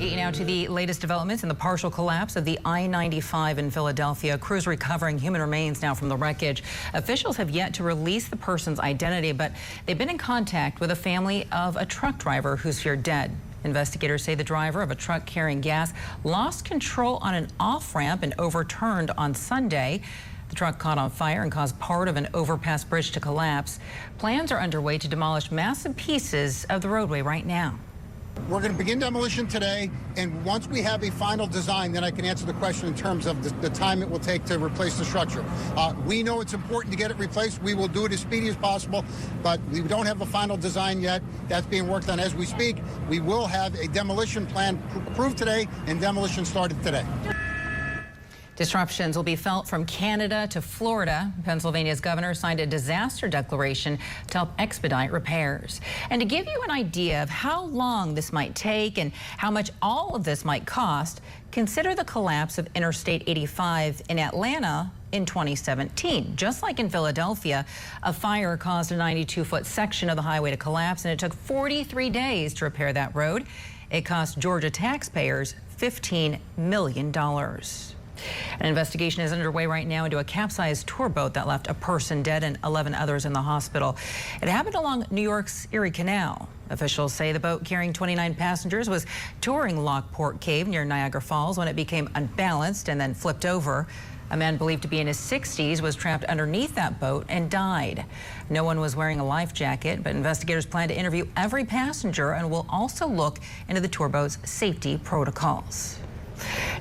get you now to the latest developments in the partial collapse of the I-95 in Philadelphia. Crews recovering human remains now from the wreckage. Officials have yet to release the person's identity, but they've been in contact with a family of a truck driver who's feared dead. Investigators say the driver of a truck carrying gas lost control on an off-ramp and overturned on Sunday. The truck caught on fire and caused part of an overpass bridge to collapse. Plans are underway to demolish massive pieces of the roadway right now. We're going to begin demolition today, and once we have a final design, then I can answer the question in terms of the time it will take to replace the structure. We know it's important to get it replaced. We will do it as speedy as possible, but we don't have a final design yet. That's being worked on as we speak. We will have a demolition plan approved today and demolition started today. Disruptions will be felt from Canada to Florida. Pennsylvania's governor signed a disaster declaration to help expedite repairs. And to give you an idea of how long this might take and how much all of this might cost, consider the collapse of Interstate 85 in Atlanta in 2017. Just like in Philadelphia, a fire caused a 92-foot section of the highway to collapse, and it took 43 days to repair that road. It cost Georgia taxpayers $15 million. An investigation is underway right now into a capsized tour boat that left a person dead and 11 others in the hospital. It happened along New York's Erie Canal. Officials say the boat carrying 29 passengers was touring Lockport Cave near Niagara Falls when it became unbalanced and then flipped over. A man believed to be in his 60s was trapped underneath that boat and died. No one was wearing a life jacket, but investigators plan to interview every passenger and will also look into the tour boat's safety protocols.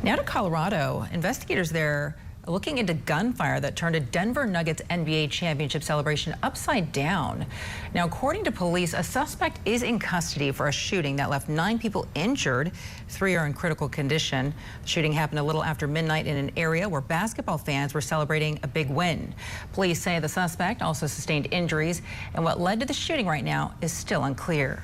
Now to Colorado. Investigators there are looking into gunfire that turned a Denver Nuggets NBA championship celebration upside down. Now, according to police, a suspect is in custody for a shooting that left 9 people injured. 3 are in critical condition. The shooting happened a little after midnight in an area where basketball fans were celebrating a big win. Police say the suspect also sustained injuries, and what led to the shooting right now is still unclear.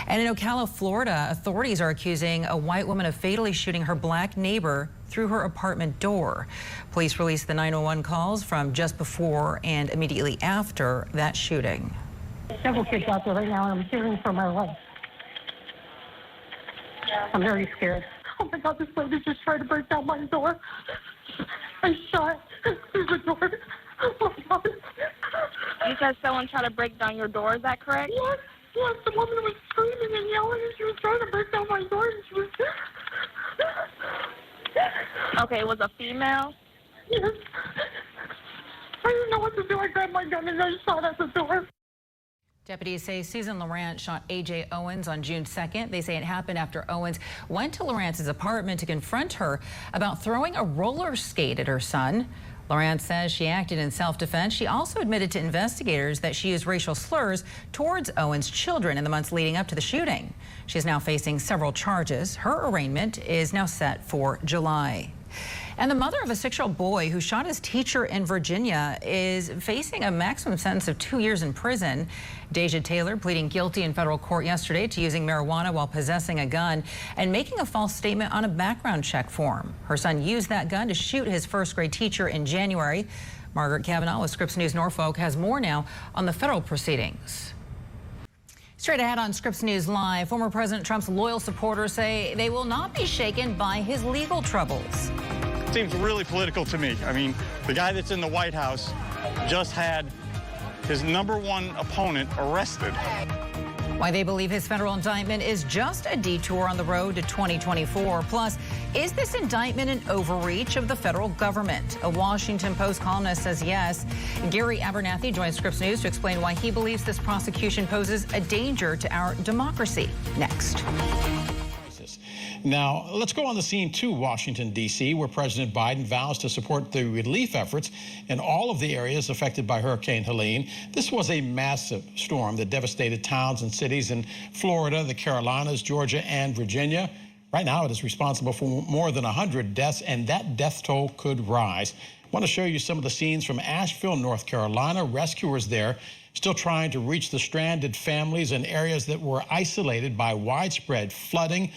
And in Ocala, Florida, authorities are accusing a white woman of fatally shooting her black neighbor through her apartment door. Police released the 911 calls from just before and immediately after that shooting. Several kids out there right now, and I'm hearing from my life. I'm very scared. Oh my God, this lady just tried to break down my door. I shot through the door. Oh my God. You said someone tried to break down your door, is that correct? Yes. Yes, the woman was screaming and yelling, and she was trying to break down my door, and she was... Okay, it was a female? Yes. I didn't know what to do. I grabbed my gun and I shot at the door. Deputies say Susan Laurent shot A.J. Owens on June 2nd. They say it happened after Owens went to Laurent's apartment to confront her about throwing a roller skate at her son. Laurent says she acted in self-defense. She also admitted to investigators that she used racial slurs towards Owens' children in the months leading up to the shooting. She is now facing several charges. Her arraignment is now set for July. And the mother of a 6-year-old boy who shot his teacher in Virginia is facing a maximum sentence of 2 years in prison. Deja Taylor pleading guilty in federal court yesterday to using marijuana while possessing a gun and making a false statement on a background check form. Her son used that gun to shoot his first-grade teacher in January. Margaret Kavanaugh with Scripps News Norfolk has more now on the federal proceedings. Straight ahead on Scripps News Live, former President Trump's loyal supporters say they will not be shaken by his legal troubles. Seems really political to me. I mean, the guy that's in the White House just had his #1 opponent arrested. Why they believe his federal indictment is just a detour on the road to 2024. Plus, is this indictment an overreach of the federal government? A Washington Post columnist says yes. Gary Abernathy joins Scripps News to explain why he believes this prosecution poses a danger to our democracy. Next. Now, let's go on the scene to Washington, D.C., where President Biden vows to support the relief efforts in all of the areas affected by Hurricane Helene. This was a massive storm that devastated towns and cities in Florida, the Carolinas, Georgia, and Virginia. Right now, it is responsible for more than 100 deaths, and that death toll could rise. I want to show you some of the scenes from Asheville, North Carolina. Rescuers there still trying to reach the stranded families in areas that were isolated by widespread flooding.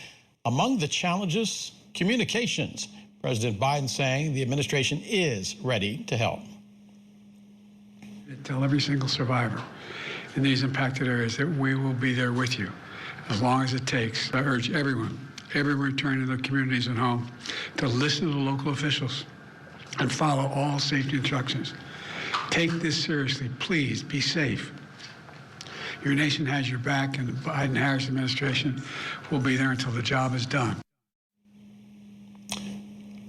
Among the challenges, communications. President Biden saying the administration is ready to help. Tell every single survivor in these impacted areas that we will be there with you as long as it takes. I urge everyone everyone returning to their communities and home to listen to the local officials and follow all safety instructions. Take this seriously. Please be safe. Your nation has your back, and the Biden-Harris administration will be there until the job is done.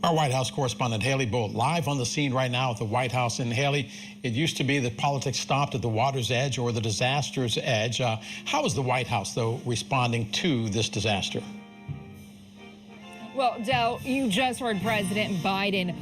Our White House correspondent Haley Bolt live on the scene right now at the White House. And Haley, it used to be that politics stopped at the water's edge or the disaster's edge. How is the White House, though, responding to this disaster? Well, Del, you just heard President Biden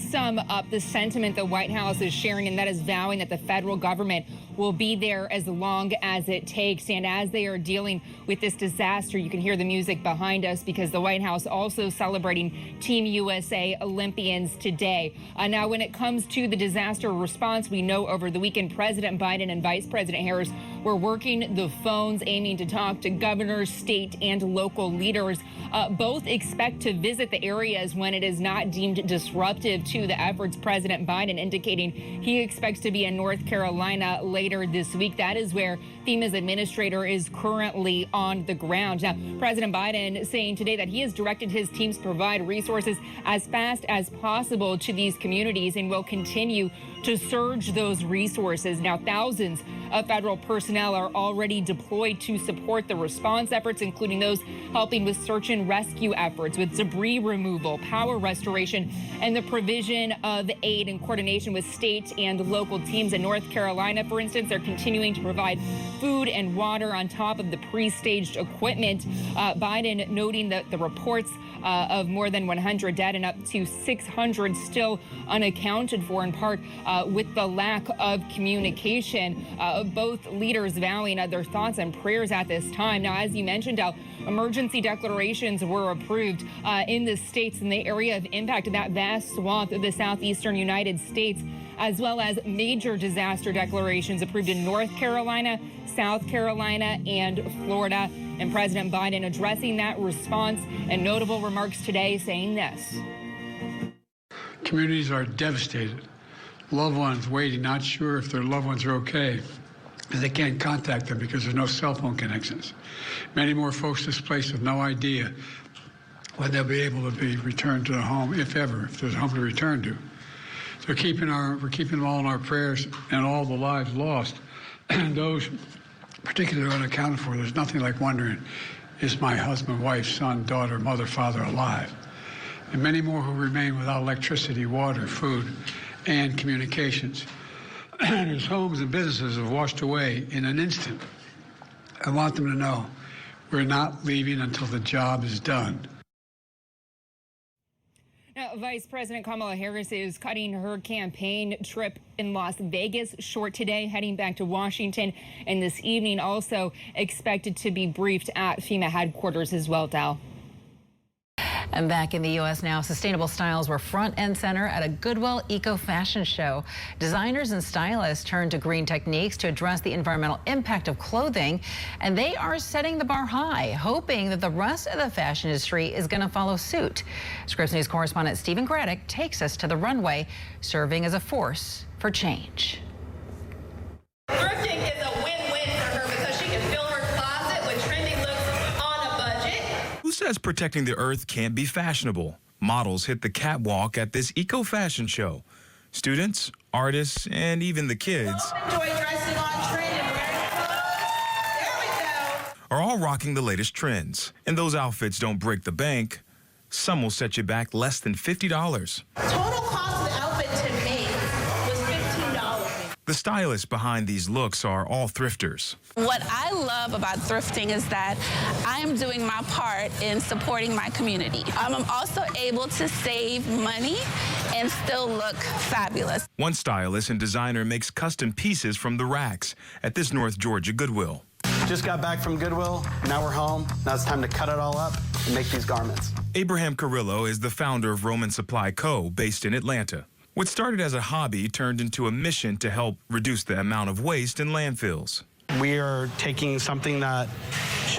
sum up the sentiment the White House is sharing, and that is vowing that the federal government will be there as long as it takes. And as they are dealing with this disaster, you can hear the music behind us because the White House also celebrating Team USA Olympians today. Now, when it comes to the disaster response, we know over the weekend President Biden and Vice President Harris were working the phones, aiming to talk to governors, state and local leaders. Both expect to visit the areas when it is not deemed disruptive to the efforts. President Biden indicating he expects to be in North Carolina later this week. That is where FEMA's administrator is currently on the ground. Now, President Biden saying today that he has directed his teams to provide resources as fast as possible to these communities and will continue to surge those resources. Now, thousands of federal personnel are already deployed to support the response efforts, including those helping with search and rescue efforts, with debris removal, power restoration, and the provision of aid in coordination with state and local teams. In North Carolina, for instance, they're continuing to provide food and water on top of the pre-staged equipment. Biden noting that the reports of more than 100 dead and up to 600 still unaccounted for, in part with the lack of communication. Both leaders vowing their thoughts and prayers at this time. Now, as you mentioned, emergency declarations were approved in the states in the area of impact of that vast swath of the southeastern United States, as well as major disaster declarations approved in North Carolina, South Carolina, and Florida. And President Biden addressing that response and notable remarks today saying this. Communities are devastated. Loved ones waiting, not sure if their loved ones are okay, and they can't contact them because there's no cell phone connections. Many more folks displaced with no idea when they'll be able to be returned to the home, if ever, if there's a home to return to. So we're keeping them all in our prayers, and all the lives lost, and those particularly unaccounted for. There's nothing like wondering, is my husband, wife, son, daughter, mother, father alive? And many more who remain without electricity, water, food, and communications. Whose homes and businesses have washed away in an instant. I want them to know we're not leaving until the job is done. Now, Vice President Kamala Harris is cutting her campaign trip in Las Vegas short today, heading back to Washington, and this evening also expected to be briefed at FEMA headquarters as well, Dal. And back in the U.S. now, sustainable styles were front and center at a Goodwill Eco Fashion Show. Designers and stylists turned to green techniques to address the environmental impact of clothing, and they are setting the bar high, hoping that the rest of the fashion industry is going to follow suit. Scripps News correspondent Stephen Craddock takes us to the runway, serving as a force for change. Thrifting is a win-win for her because she can fill her closet with trendy looks on a budget. Who says protecting the earth can't be fashionable? Models hit the catwalk at this eco-fashion show. Students, artists, and even the kids Enjoy dressing on trend and wearing clothes. There we go. are all rocking the latest trends. And those outfits don't break the bank. Some will set you back less than $50. Total cost of the outfit to make was $15. The stylists behind these looks are all thrifters. What I love about thrifting is that I am doing my part in supporting my community. I'm also able to save money and still look fabulous. One stylist and designer makes custom pieces from the racks at this North Georgia Goodwill. Just got back from Goodwill. Now we're home. Now it's time to cut it all up and make these garments. Abraham Carrillo is the founder of Roman Supply Co., based in Atlanta. What started as a hobby turned into a mission to help reduce the amount of waste in landfills. We are taking something that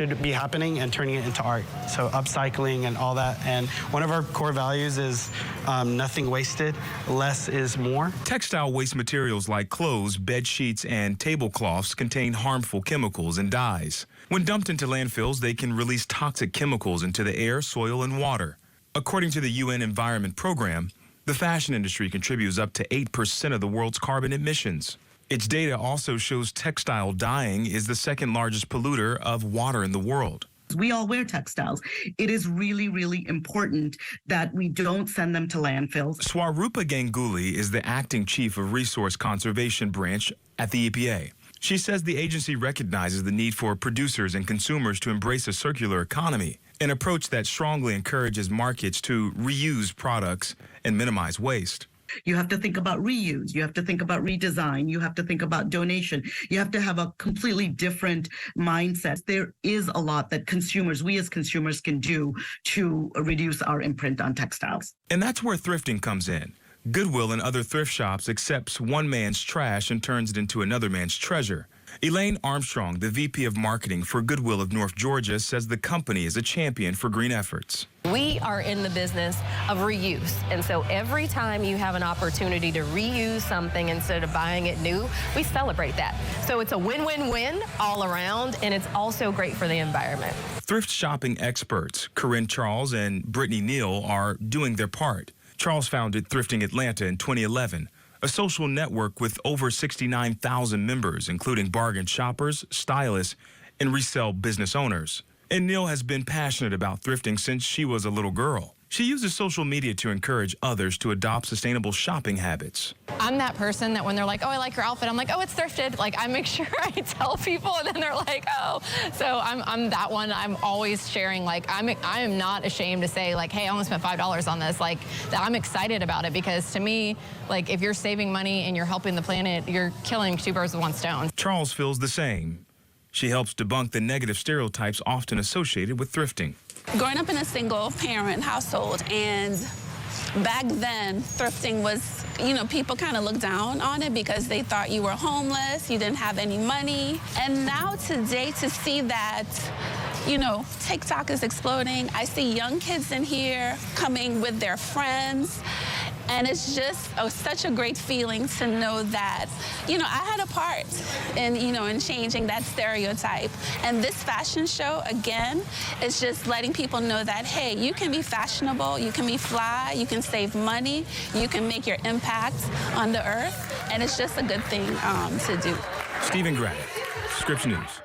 should be happening and turning it into art. So upcycling and all that. And one of our core values is nothing wasted, less is more. Textile waste materials like clothes, bed sheets, and tablecloths contain harmful chemicals and dyes. When dumped into landfills, they can release toxic chemicals into the air, soil, and water. According to the UN Environment Program, the fashion industry contributes up to 8% of the world's carbon emissions. Its data also shows textile dyeing is the second largest polluter of water in the world. We all wear textiles. It is really, really important that we don't send them to landfills. Swarupa Ganguly is the acting chief of Resource Conservation Branch at the EPA. She says the agency recognizes the need for producers and consumers to embrace a circular economy, an approach that strongly encourages markets to reuse products and minimize waste. You have to think about reuse. You have to think about redesign. You have to think about donation. You have to have a completely different mindset. There is a lot that we as consumers can do to reduce our imprint on textiles. And that's where thrifting comes in. Goodwill and other thrift shops accepts one man's trash and turns it into another man's treasure. Elaine Armstrong, the VP of Marketing for Goodwill of North Georgia, says the company is a champion for green efforts. We are in the business of reuse, and so every time you have an opportunity to reuse something instead of buying it new, we celebrate that. So it's a win-win-win all around, and it's also great for the environment. Thrift shopping experts Corinne Charles and Brittany Neal are doing their part. Charles founded Thrifting Atlanta in 2011, a social network with over 69,000 members, including bargain shoppers, stylists, and resale business owners. And Neal has been passionate about thrifting since she was a little girl. She uses social media to encourage others to adopt sustainable shopping habits. I'm that person that when they're like, oh, I like your outfit, I'm like, oh, it's thrifted. Like, I make sure I tell people, and then they're like, oh. So I'm that one. I'm always sharing, like, I am not ashamed to say, like, hey, I only spent $5 on this. Like, I'm excited about it because to me, like, if you're saving money and you're helping the planet, you're killing two birds with one stone. Charles feels the same. She helps debunk the negative stereotypes often associated with thrifting. Growing up in a single-parent household, and back then, thrifting was, people kind of looked down on it because they thought you were homeless, you didn't have any money. And now today, to see that, TikTok is exploding. I see young kids in here coming with their friends. And it's just such a great feeling to know that, I had a part in changing that stereotype. And this fashion show, again, is just letting people know that, hey, you can be fashionable, you can be fly, you can save money, you can make your impact on the earth. And it's just a good thing to do. Stephen Graddick, Scripps News.